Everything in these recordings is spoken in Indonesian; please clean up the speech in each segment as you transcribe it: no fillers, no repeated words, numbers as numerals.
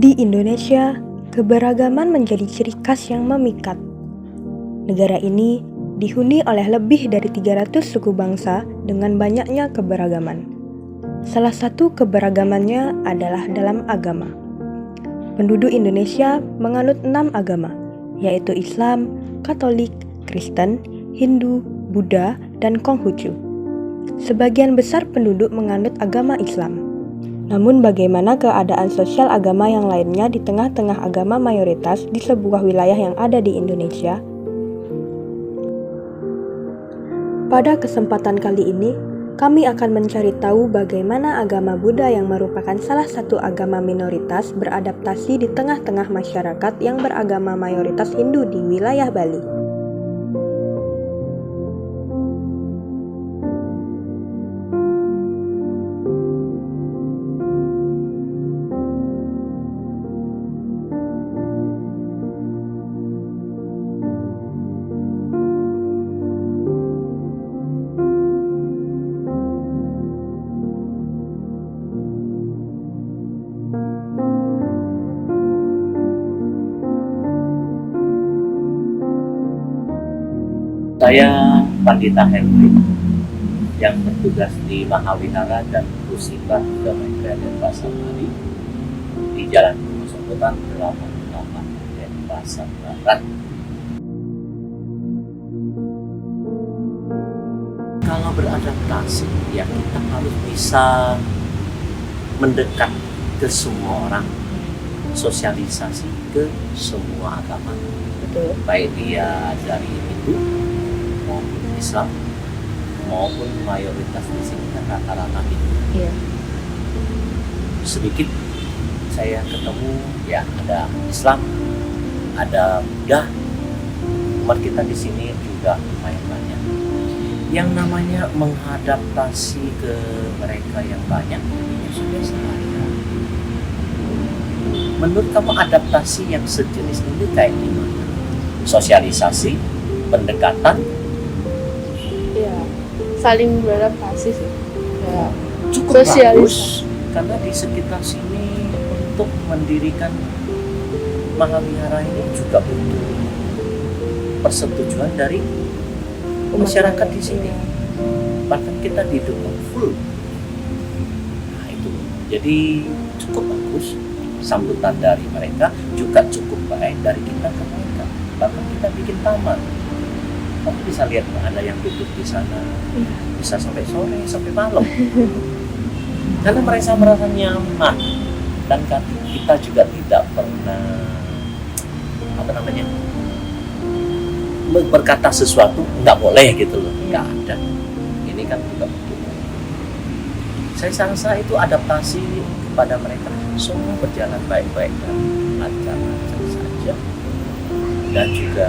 Di Indonesia, keberagaman menjadi ciri khas yang memikat. Negara ini dihuni oleh lebih dari 300 suku bangsa dengan banyaknya keberagaman. Salah satu keberagamannya adalah dalam agama. Penduduk Indonesia menganut 6 agama, yaitu Islam, Katolik, Kristen, Hindu, Buddha, dan Konghucu. Sebagian besar penduduk menganut agama Islam. Namun bagaimana keadaan sosial agama yang lainnya di tengah-tengah agama mayoritas di sebuah wilayah yang ada di Indonesia? Pada kesempatan kali ini, kami akan mencari tahu bagaimana agama Buddha yang merupakan salah satu agama minoritas beradaptasi di tengah-tengah masyarakat yang beragama mayoritas Hindu di wilayah Bali. Saya Pandita Henry yang bertugas di Mahawihara dan Pusibah Buddha Maitreya Denpasar Bali di Jalan Pemusutan 88 Denpasar Barat. Kalau beradaptasi, ya kita harus bisa mendekat ke semua orang, sosialisasi ke semua agama. Betul. Baik dia dari Hindu maupun Islam maupun mayoritas di sini kan rata-rata Hindu. Iya. Sedikit saya ketemu ya ada Islam, ada Buddha. Umat kita di sini juga lumayan banyak. Yang namanya mengadaptasi ke mereka yang banyak ini sudah saja. Menurut kamu adaptasi yang sejenis ini kayak gimana? Sosialisasi, pendekatan, ya saling beradaptasi sih ya, cukup sosialisasi. bagus karena di sekitar sini untuk mendirikan Mahawihara ini juga butuh persetujuan dari masyarakat di sini. Bahkan kita didukung full. Nah itu, jadi cukup bagus sambutan dari mereka, juga cukup baik dari kita ke mereka. Bahkan kita bikin taman. Kamu bisa lihat ada yang duduk di sana, bisa sampai sore, sampai malam. Karena mereka merasa nyaman dan kita juga tidak pernah berkata sesuatu nggak boleh gitu loh, nggak ada. Ini kan juga betul. Saya rasa itu adaptasi kepada mereka semua berjalan baik-baik dan lancar-lancar saja. Dan juga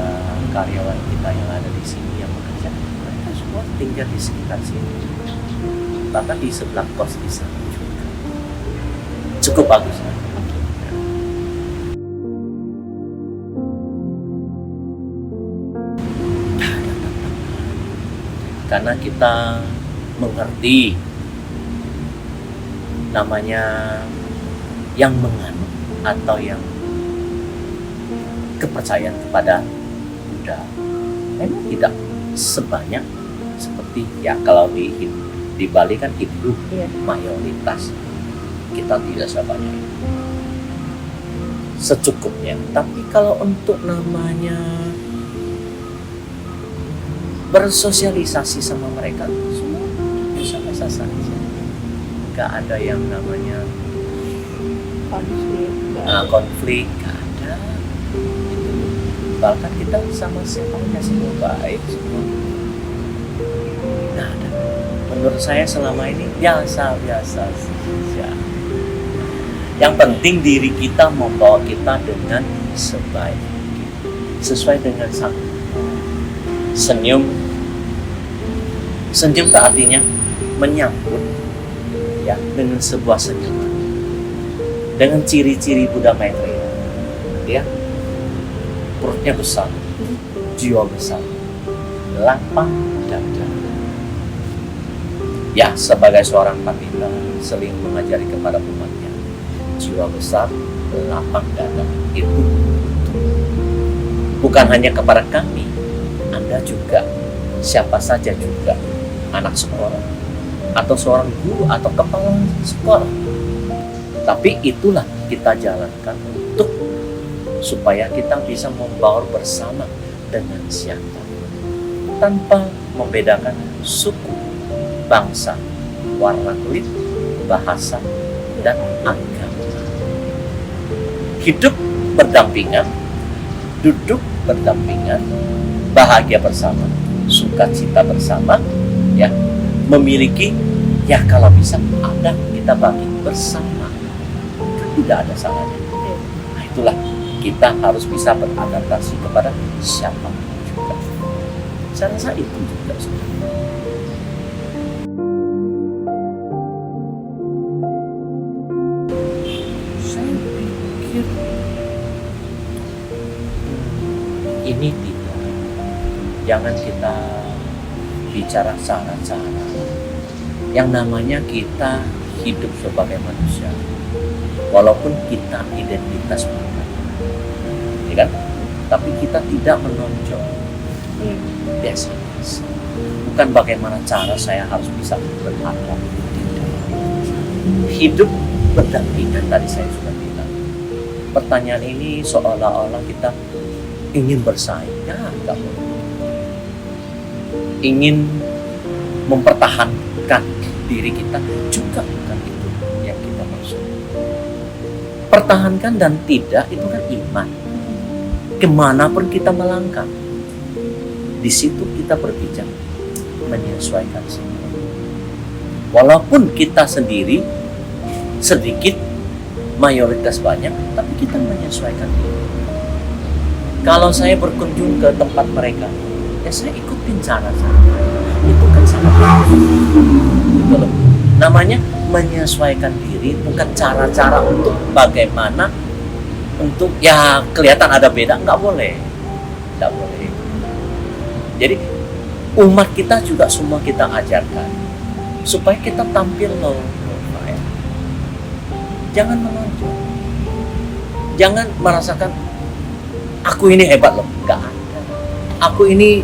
karyawan kita yang ada di sini yang bekerja, mereka semua tinggal di sekitar sini, bahkan di sebelah kos di sana juga. Cukup bagus. Karena kita mengerti namanya yang menganut atau yang kepercayaan kepada Buddha memang tidak sebanyak seperti ya kalau di Bali kan Hindu mayoritas, kita tidak sebanyak itu, secukupnya. Tapi kalau untuk namanya bersosialisasi sama mereka semua biasa-biasa saja, nggak ada yang namanya konflik, nggak ada. Bahkan kita sama siapanya semua baik semua. Nggak ada. Menurut saya selama ini biasa-biasa saja. Yang penting diri kita membawa kita dengan sebaik, sesuai dengan sang senyum. Senyum itu artinya menyambut ya dengan sebuah senyuman. Dengan ciri-ciri Buddha Maitreya. Ya. Perutnya besar, jiwa besar, lapang dada. Ya, sebagai seorang pandita seling mengajari kepada umatnya, jiwa besar, lapang dada itu bukan hanya kepada kami, Anda juga, siapa saja juga, anak sekolah atau seorang guru atau kepala sekolah. Tapi itulah kita jalankan untuk supaya kita bisa membaur bersama dengan siapa, tanpa membedakan suku, bangsa, warna kulit, bahasa, dan agama. Hidup berdampingan, duduk berdampingan, bahagia bersama, sukacita bersama, ya, memiliki, ya kalau bisa ada kita bagi bersama, kan tidak ada salahnya. Nah itulah kita harus bisa beradaptasi kepada siapa juga. Saya rasa itu juga sebenarnya. Saya pikir ini tidak. Jangan kita bicara cara-cara. Yang namanya kita hidup sebagai manusia, walaupun kita identitas berbeda, ya kan? Tapi kita tidak menonjol biasa-biasa. Bukan bagaimana cara saya harus bisa berhadap. Hidup berdampingan tadi saya sudah bilang. Pertanyaan ini seolah-olah kita ingin bersaing, ya enggak boleh. Ingin mempertahankan diri kita juga bukan itu yang kita maksud. Pertahankan dan tidak itu kan iman. Kemanapun kita melangkah, di situ kita berbicara menyesuaikan semua. Walaupun kita sendiri sedikit, mayoritas banyak, tapi kita menyesuaikan diri. Kalau saya berkunjung ke tempat mereka, ya saya ikutin cara saya. Itu kan sangat bagus. Gitu loh. Namanya menyesuaikan diri, bukan cara-cara untuk bagaimana untuk ya kelihatan ada beda, nggak boleh. Nggak boleh. Jadi umat kita juga semua kita ajarkan supaya kita tampil loh. Jangan menonjol. Jangan merasakan aku ini hebat loh. Nggak ada. Aku ini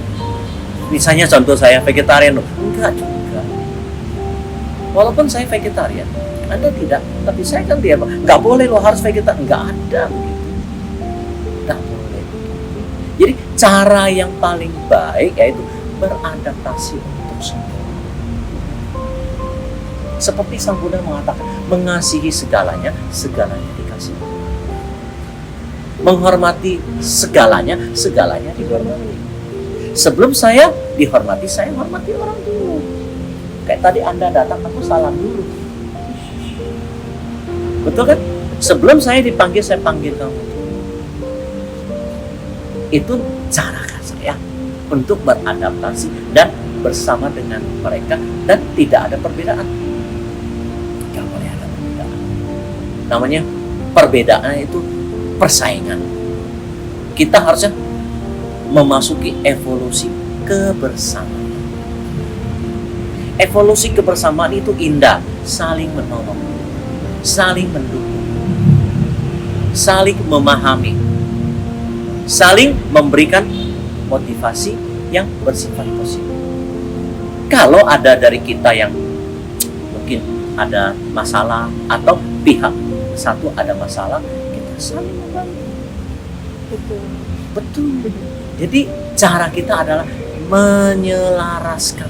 misalnya contoh saya vegetarian loh. Enggak juga. Walaupun saya vegetarian, Anda tidak. Tapi saya kan dia nggak boleh loh harus vegetarian. Nggak ada begitu. Nggak boleh. Jadi cara yang paling baik yaitu beradaptasi untuk semua. Seperti Sang Buddha mengatakan, mengasihi segalanya, segalanya dikasih. Menghormati segalanya, segalanya dihormati. Sebelum saya dihormati, saya hormati orang dulu. Kayak tadi Anda datang, aku salam dulu. Betul kan? Sebelum saya dipanggil, saya panggil kamu. Itu cara saya untuk beradaptasi dan bersama dengan mereka dan tidak ada perbedaan. Gak boleh ada perbedaan. Namanya perbedaan itu persaingan. Kita harusnya memasuki evolusi kebersamaan. Evolusi kebersamaan itu indah, saling menolong, saling mendukung, saling memahami, saling memberikan motivasi yang bersifat positif. Kalau ada dari kita yang mungkin ada masalah atau pihak satu ada masalah, kita saling membantu. Betul. Jadi cara kita adalah menyelaraskan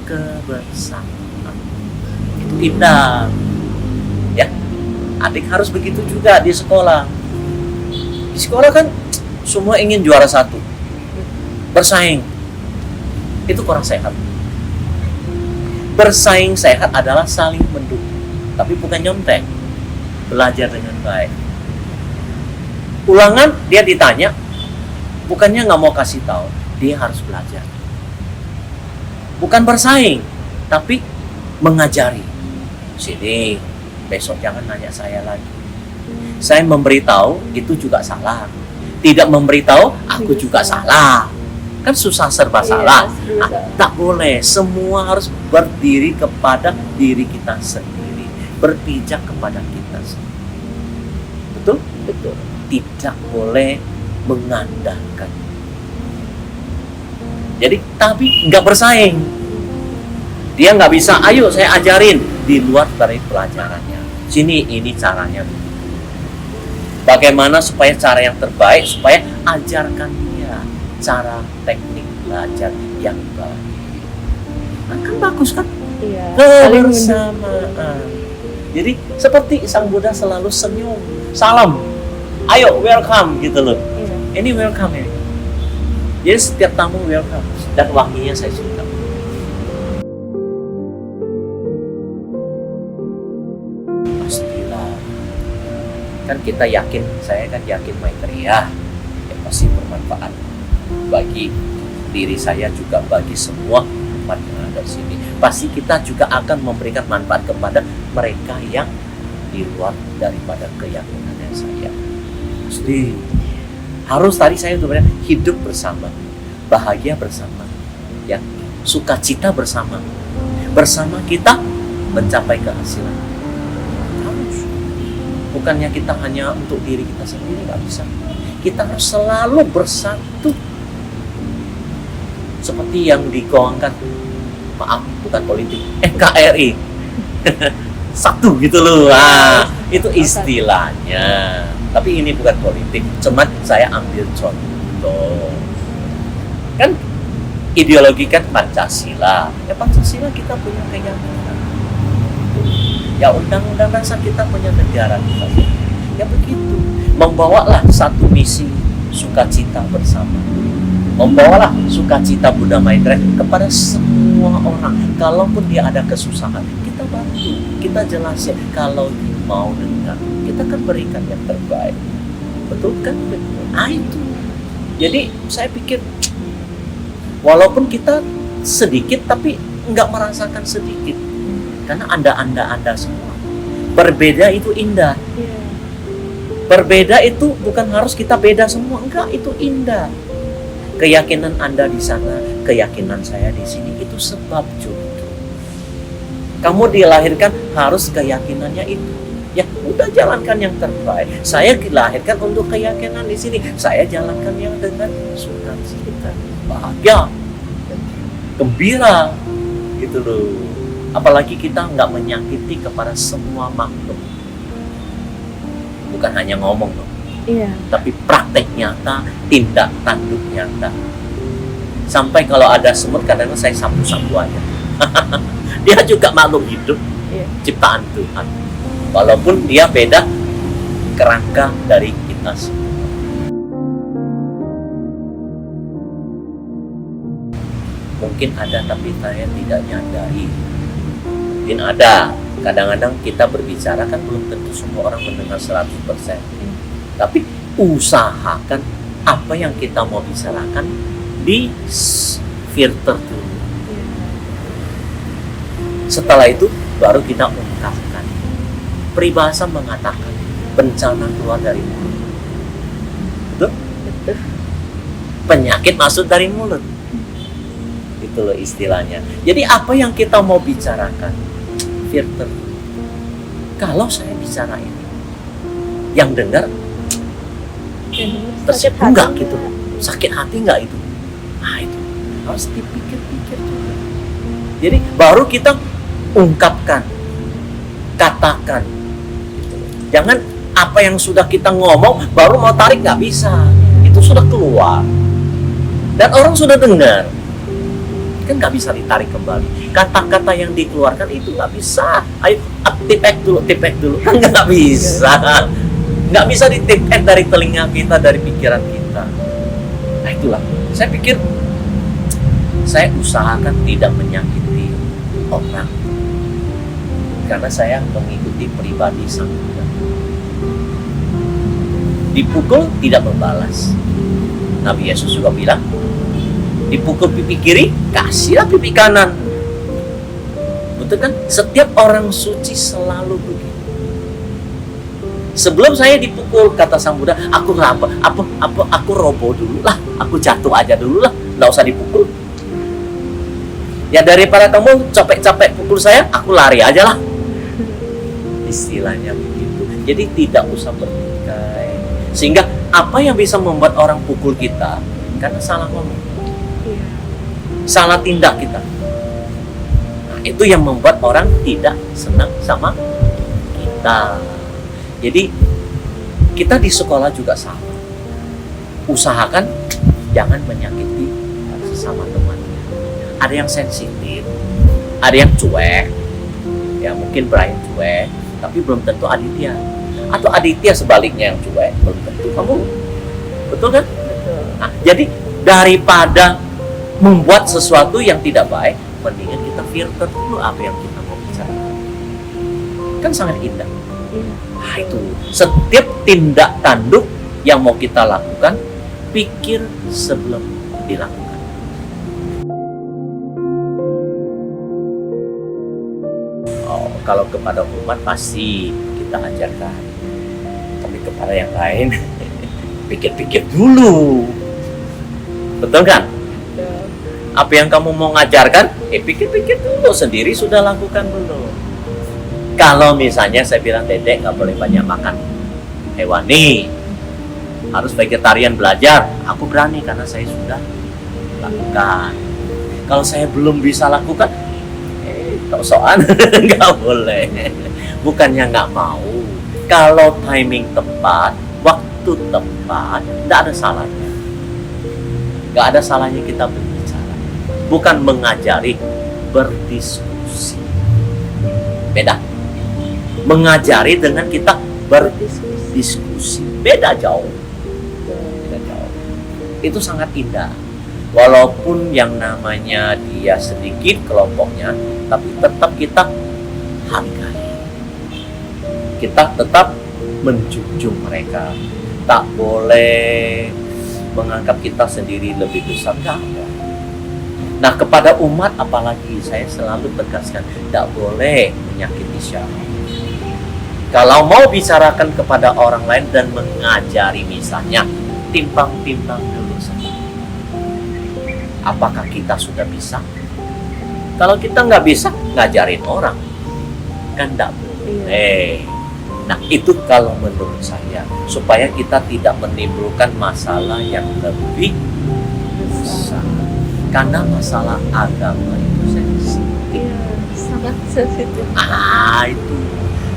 kebersamaan. Itu indah. Ya, adik harus begitu juga di sekolah. Di sekolah kan semua ingin juara satu, bersaing. Itu kurang sehat. Bersaing sehat adalah saling mendukung, tapi bukan nyontek. Belajar dengan baik. Ulangan dia ditanya, bukannya nggak mau kasih tahu, dia harus belajar. Bukan bersaing, tapi mengajari. Sini, besok jangan nanya saya lagi. Saya memberitahu itu juga salah. Tidak memberitahu, aku juga salah. Kan susah serba salah. Tak boleh. Semua harus berdiri kepada diri kita sendiri, berpijak kepada kita sendiri. Betul? Betul. Tidak boleh mengandalkan. Jadi tapi nggak bersaing. Dia nggak bisa, ayo saya ajarin di luar dari pelajarannya. Sini ini caranya. Bagaimana supaya cara yang terbaik, supaya ajarkan dia cara teknik belajar yang baik. Nah, kan bagus kan? Iya. Saling mendukung. Kebersamaan. Jadi seperti Sang Buddha selalu senyum, salam, ayo welcome gitu loh. Iya. Ini welcome ya. Jadi setiap tamu welcome dan wanginya saya suka. Pastilah. Kan kita yakin, saya kan yakin Maitreya ya pasti bermanfaat bagi diri saya juga, bagi semua umat yang ada di sini. Pasti kita juga akan memberikan manfaat kepada mereka yang di luar daripada keyakinannya saya. Pasti harus, tadi saya udah bilang, hidup bersama, bahagia bersama, ya, sukacita bersama, bersama kita mencapai kehasilan. Harus. Bukannya kita hanya untuk diri kita sendiri, nggak bisa. Kita harus selalu bersatu. Seperti yang digaungkan, maaf, bukan politik, KRI. Satu gitu loh. Nah, itu istilahnya. Tapi ini bukan politik, cuman saya ambil contoh. Kan ideologi kan Pancasila. Ya Pancasila kita punya keyakinan. Ya undang-undang dasar kita punya negara kita. Ya begitu. Membawalah satu misi sukacita bersama. Membawalah sukacita Buddha Maitreya kepada semua orang. Kalaupun dia ada kesusahan, kita bantu, kita jelasin. Kalau dia mau dengar, kita kan berikan yang terbaik. Betul kan? Nah itu. Jadi saya pikir, walaupun kita sedikit, tapi nggak merasakan sedikit. Karena Anda semua. Berbeda itu indah. Iya. Berbeda itu bukan harus kita beda semua. Enggak, itu indah. Keyakinan Anda di sana, keyakinan saya di sini, itu sebab jodoh. Kamu dilahirkan harus keyakinannya itu. Ya udah jalankan yang terbaik. Saya dilahirkan untuk keyakinan di sini. Saya jalankan yang dengan sukacita, bahagia, gembira, gitu loh. Apalagi kita nggak menyakiti kepada semua makhluk. Bukan hanya ngomong loh. Iya. Tapi praktek nyata, tindak tanduk nyata. Sampai kalau ada semut, kadang-kadang saya sapu-sapu aja. Dia juga makhluk hidup, Iya. ciptaan Tuhan. Walaupun dia beda kerangka dari kita semua. Mungkin ada, tapi saya tidak nyadari. Mungkin ada. Kadang-kadang kita berbicara kan belum tentu semua orang mendengar 100%. Tapi usahakan apa yang kita mau bicarakan di filter dulu. Setelah itu baru kita ungkapkan. Peribahasa mengatakan bencana keluar dari mulut. Betul? Betul. Penyakit masuk dari mulut. Itu loh istilahnya. Jadi apa yang kita mau bicarakan, filter. Kalau saya bicara ini, yang dengar tersinggung nggak gitu, sakit hati nggak itu, nah itu harus dipikir-pikir juga. Jadi baru kita ungkapkan, katakan gitu. Jangan apa yang sudah kita ngomong baru mau tarik, nggak bisa, itu sudah keluar dan orang sudah dengar, kan nggak bisa ditarik kembali. Kata-kata yang dikeluarkan itu nggak bisa, ayo tipek dulu kan nggak bisa. Nggak bisa ditipek dari telinga kita, dari pikiran kita. Nah itulah, saya pikir saya usahakan tidak menyakiti orang, karena saya mengikuti pribadi Sang Buddha. Dipukul tidak membalas. Nabi Yesus juga bilang, dipukul pipi kiri, kasihlah pipi kanan. Betul kan? Setiap orang suci selalu begitu. Sebelum saya dipukul, kata Sang Buddha, aku roboh dulu lah, aku jatuh aja dulu lah, nggak usah dipukul. Ya daripada kamu capek-capek pukul saya, aku lari aja lah. Istilahnya begitu. Jadi tidak usah bertikai. Sehingga apa yang bisa membuat orang pukul kita? Karena salah ngomong, Iya. salah tindak kita. Nah, itu yang membuat orang tidak senang sama kita. Jadi kita di sekolah juga sama. Usahakan jangan menyakiti sesama temannya. Ada yang sensitif, ada yang cuek. Ya mungkin Brian cuek, tapi belum tentu Aditya. Atau Aditya sebaliknya yang cuek, belum tentu kamu. Betul kan? Betul. Nah, jadi daripada membuat sesuatu yang tidak baik, mendingan kita filter dulu apa yang kita mau bicara. Kan sangat indah. Iya. Nah, itu setiap tindak tanduk yang mau kita lakukan, pikir sebelum dilakukan. Oh, kalau kepada umat pasti kita ajarkan, tapi kepada yang lain pikir-pikir dulu. Betul kan? Betul. Apa yang kamu mau ngajarkan, pikir-pikir dulu, sendiri sudah lakukan belum? Kalau misalnya saya bilang Dedek nggak boleh banyak makan hewani, harus vegetarian belajar, aku berani karena saya sudah lakukan. Kalau saya belum bisa lakukan, sok-sokan nggak boleh. Bukannya nggak mau, kalau timing tepat, waktu tepat, nggak ada salahnya. Nggak ada salahnya kita berbicara, bukan mengajari, berdiskusi. Beda. Mengajari dengan kita berdiskusi, beda jauh. Beda jauh. Itu sangat indah. Walaupun yang namanya dia sedikit kelompoknya, tapi tetap kita hargai. Kita tetap menjunjung mereka. Tak boleh menganggap kita sendiri lebih besar. Nggak ada. Nah, kepada umat apalagi saya selalu tegaskan, tidak boleh menyakiti siapa. Kalau mau bicarakan kepada orang lain dan mengajari misalnya, timbang-timbang dulu saja. Apakah kita sudah bisa? Kalau kita nggak bisa, ngajarin orang. Kan nggak boleh. Nah, itu kalau menurut saya. Supaya kita tidak menimbulkan masalah yang lebih besar. Karena masalah agama itu sensitif. Iya, sangat sensitif. Itu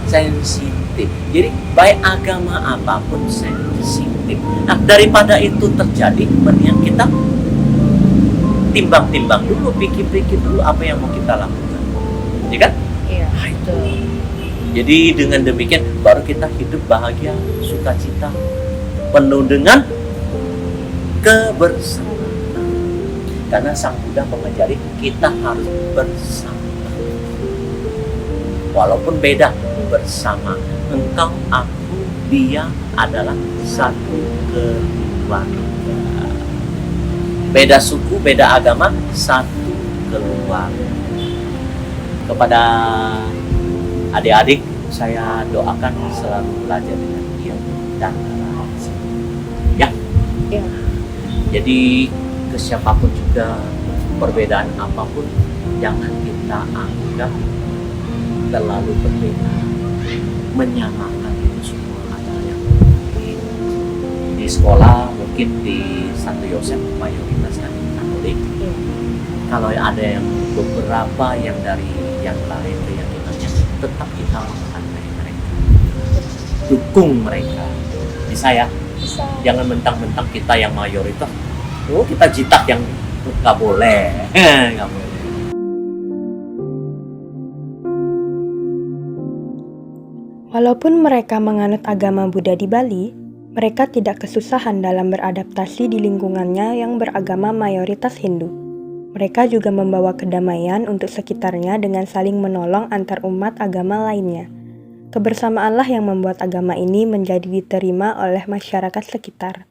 sensitif. Jadi baik agama apapun sensitif. Nah, daripada itu terjadi, mendingan kita timbang-timbang dulu, pikir-pikir dulu apa yang mau kita lakukan. Ya kan? Iya. Nah, itu. Jadi dengan demikian baru kita hidup bahagia, sukacita, penuh dengan kebersamaan. Karena Sang Buddha mengajari kita harus bersama. Walaupun beda, bersama. Engkau, aku, dia adalah satu keluarga. Beda suku, beda agama, satu keluarga. Kepada adik-adik, saya doakan selalu belajar dengan ilmu dan rasa. Ya. Iya. Jadi ke siapapun juga, perbedaan apapun, jangan kita anggap terlalu berbeda. Menyamakan itu semua adalah yang penting. Di sekolah mungkin di Santo Yosef mayoritas kan Katolik. Iya. Kalau ada yang beberapa yang dari yang lain keyakinannya, tetap kita menghargai mereka, dukung mereka. Bisa ya? Bisa. Jangan mentang-mentang kita yang mayoritas, kita jitak yang nggak boleh. Nggak boleh. Walaupun mereka menganut agama Buddha di Bali, mereka tidak kesusahan dalam beradaptasi di lingkungannya yang beragama mayoritas Hindu. Mereka juga membawa kedamaian untuk sekitarnya dengan saling menolong antar umat agama lainnya. Kebersamaanlah yang membuat agama ini menjadi diterima oleh masyarakat sekitar.